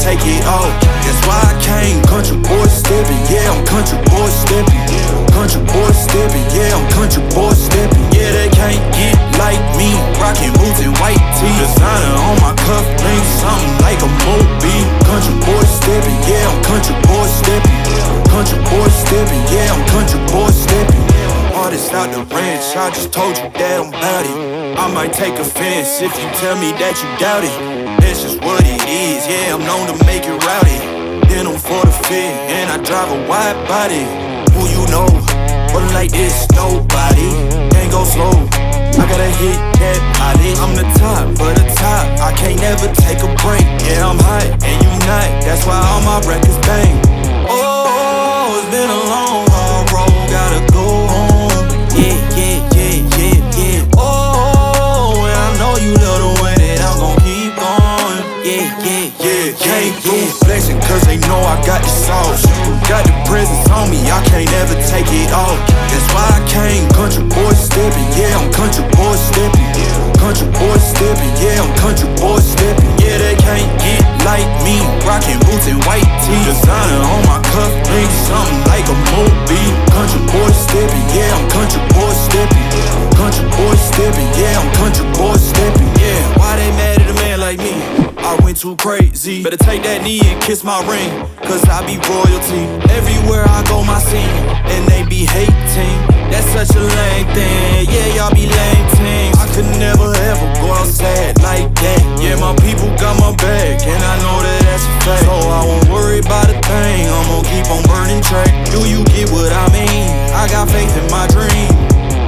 take it off. That's why I came, country boy steppin', yeah, I'm country boy steppin'. Country boy steppin', yeah, I'm country boy steppin'. Yeah, they can't get like me, rockin' boots and white tee. Designer on my cuff, ain't something like a movie. Country boy steppin', yeah, I'm country boy steppin'. Country boy steppin', yeah, I'm country boy steppin'. Artist out the ranch, I just told you that I'm bout it. I might take offense if you tell me that you doubt it. That's just what it is, yeah, I'm known to make it rowdy. Then I'm for the fit, and I drive a wide body. Who you know, but like this, nobody. Can't go slow, I gotta hit that body. I'm the top of the top, I can't never take a break. Yeah, I'm hot, and you not, that's why all my records bang. Oh, it's been a long, hard road, gotta go home. Yeah, yeah, yeah, yeah, yeah. Oh, and I know you love the way that I'm gon' keep going. Yeah, yeah, yeah, can't do flexing, cause they know I got the sauce. Got the presence on me, I can't ever take it off. That's why I came, country boy steppin', yeah, I'm country boy steppin'. Country boy steppin', yeah, I'm country boy steppin'. Yeah, they can't get like me, rockin' boots and white tee. Designer on my cuff, ain't something like a movie. Country boy steppin', yeah, I'm country boy steppin'. Country boy steppin', yeah, I'm country boy steppin'. Yeah, why they mad at a man like me? I went too crazy. Better take that knee and kiss my ring, cause I be royalty. Everywhere I go, my scene, and they be hating. That's such a lame thing, yeah, y'all be lame teams. I could never ever go outside like that. Yeah, my people got my back, and I know that that's a fact. So I won't worry about a thing, I'm gon' keep on burning track. Do you get what I mean? I got faith in my dream.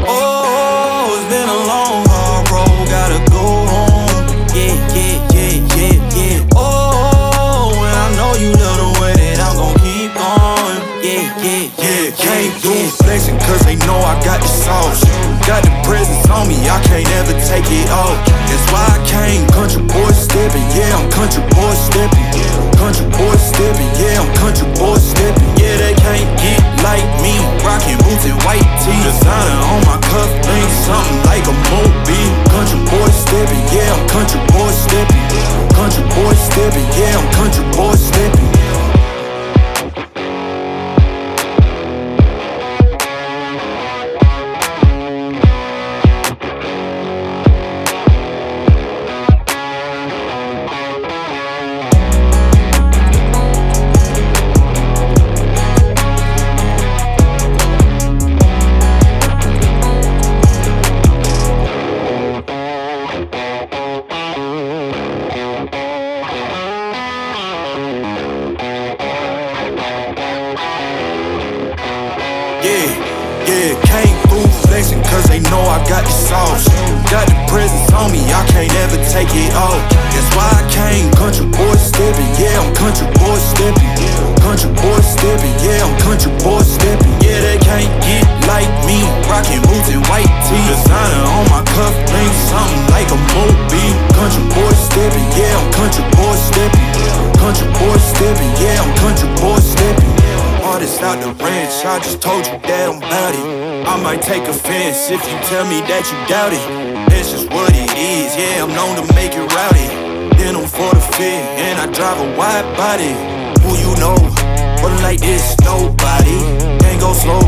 Oh, it's been a long, hard road, gotta go home. Yeah, yeah, yeah, yeah, yeah. Oh, and I know you love the way that I'm gon' keep going. Yeah, yeah, yeah, can't do flexing, cause they know I got the sauce. Got the presence on me, I can't ever take it off. That's why I came, country boy steppin', yeah, I'm country boy steppin'. Country boy steppin', yeah, I'm country boy steppin'. Yeah, they can't get like me, rockin' boots and white tee. Designer on my cuff, ain't something like a movie. Country boy steppin', yeah, I'm country boy steppin'. Country boy steppin', yeah, I'm country boy steppin'. Yeah, came through flexing, cause they know I got the sauce. Got the presence on me, I can't ever take it off. That's why I came, country boy steppin', yeah, I'm country boy steppin'. Country boy steppin', yeah, I'm country boy steppin'. Yeah, they can't get like me, rockin' boots and white tee. Designer on my cuff, ain't something like a movie. Country boy steppin', yeah, I'm country boy steppin'. Country boy steppin', yeah, I'm country boy steppin'. Artist out the ranch, I just told you that I'm bout it. I might take offense if you tell me that you doubt it. That's just what it is, yeah, I'm known to make it rowdy. Then I'm for the fit, and I drive a wide body. Who you know, but like this, nobody. Can't go slow,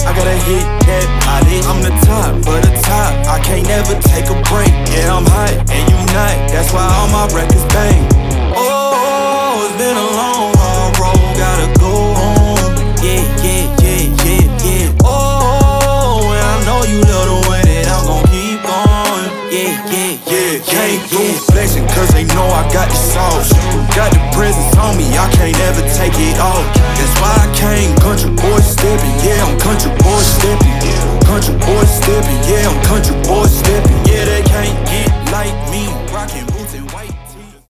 I gotta hit that body. I'm the top of the top, I can't never take a break. Yeah, I'm hot, and you not, that's why all my records bang. Oh, it's been a long, hard road, gotta go home. Yeah, yeah, yeah, yeah, yeah. Oh, and I know you love the way that I'm gon' keep going. Yeah, yeah, yeah, can't do flexing, cause they know I got the sauce. Got the presence on me, I can't ever take it off.